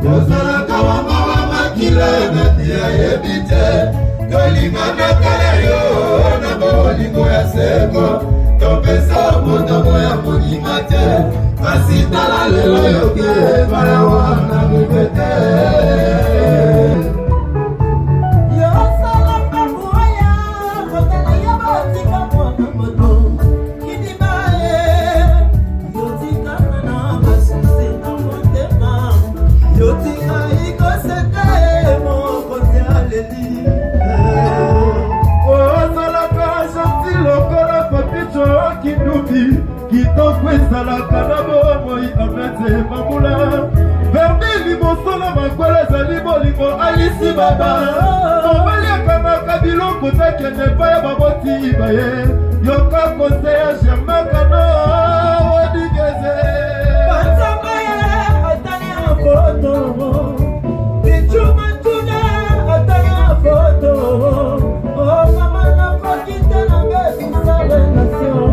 Yozalaka wamawa makila na tia yebite Tolingana kala yo na bolingo ya seko Topesa motomo ya moninga te Asitala lelo yoke bala wana bebete Kitoko ezalaka na bomoi amete mamula verbe liboso na makwela ezali bolingo alisi baba mobali akamaka biloko takende epai ya baboti baye yoka kose ya germakano odigeze banzamba ye atali ya foto bicumatuna atali ya foto mama nakokite na ngesisa relation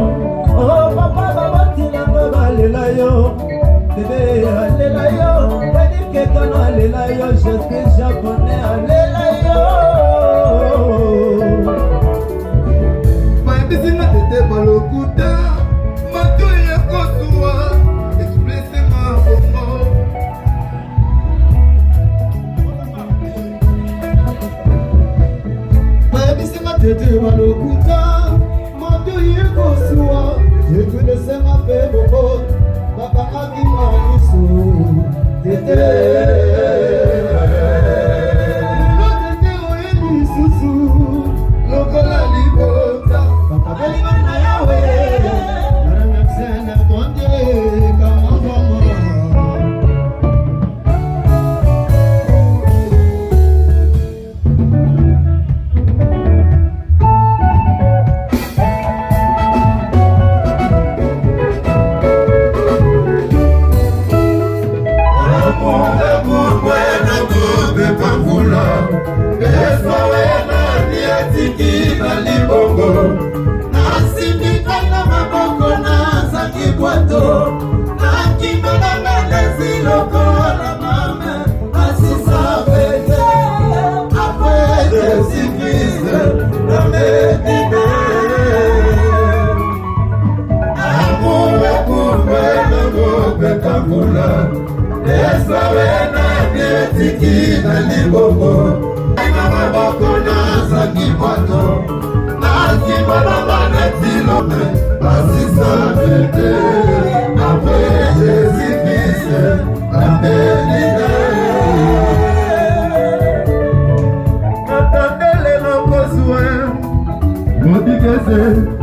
oh papa baboti nango balela yo bebe alela yo kadikekano alela yo jeske japonais alela yo bayebisinga tete balokuta mato ya kosuwa expresema bongo bayebisinga tete balokuta mato ya kosuwa je te laisse ma paix bobo papa akima niso tete lo tete oyeni susu lokola libota papa belinga na yawe narameksene monde kama mama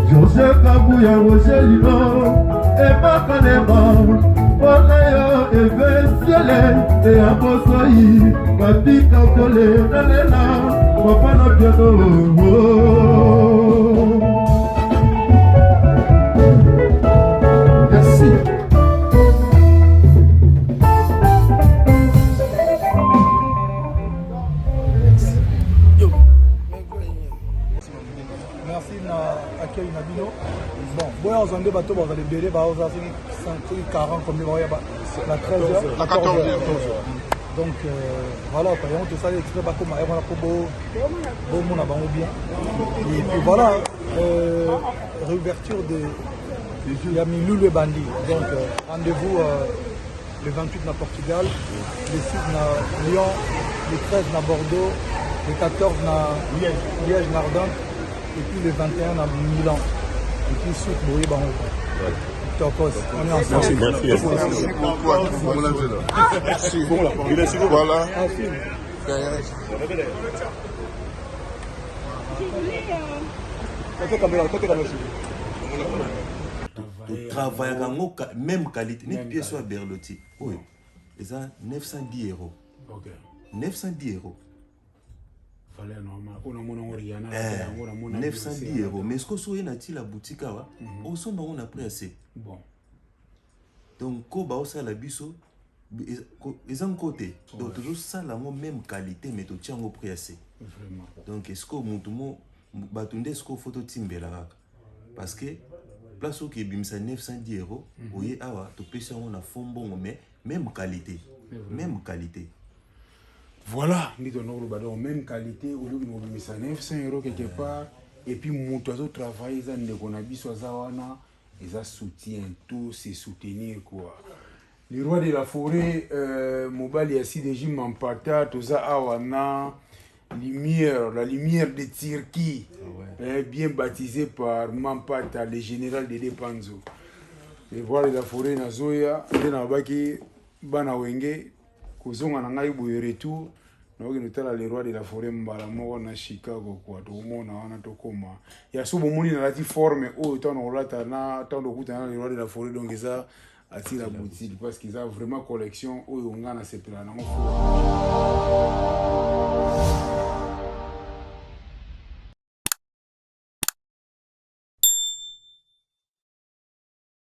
José Kabouya Rogelino et Makanema Wanayo Evesiele et Abosoi Babika Kole Nalela Wapana Piano Merci. Merci na accueil na bino. Bon, boya on zande bato ba les belé ba on 40 comme les voya ba la 13h, la 14h. Donc voilà, par exemple tout ça extrait ba comme on a pour beau mon bango bien. Et puis voilà, réouverture de Yamilou le bandit. Donc rendez-vous le 28 na Portugal, le 6 na Lyon, le 13 na Bordeaux, le 14 na Liège Nardin. Et puis le 21 à Milan. Et puis suite, Bourrier Baron. Topos, on est ensemble. Merci. Merci. Voilà. Travail même qualité, une pièce soit Berlotti. Oui, ils ont 910 €. 910 €. 910 €. Mais ce que vous avez la boutique, on a pris assez. Bon. Donc, quand vous avez la biso, ils ont côté. Donc, toujours ça, la même qualité, mais tu tiens au prix assez. Vraiment. Donc, est-ce que vous avez une photo timbela? Parce que, place où il y a 910 €, vous voyez, tu peux faire un fond bon, mais même qualité. même qualité. Voilà, même qualité, au lieu de 900 € quelque part, et puis mon oiseau travaille, ils soutien, tout c'est soutenir quoi. Le roi de la forêt, Mobali Assidéji Mampata, tout ça, Awana, lumière, la lumière de Tirki, bien baptisé par Mampata, le général de Depanzo. Le roi de la forêt, Nazoya, Denabaki, Banawenge, Kozonga Nangai Boyeretu, le roi de la forêt, Mbalamo, na Chicago, quoi, tout le monde a Tokoma. Il y a souvent une forme, oh, tant on l'a, tant de route, le roi de la forêt, donc ça. À la boutique parce qu'ils ont vraiment collection où on a ces plans.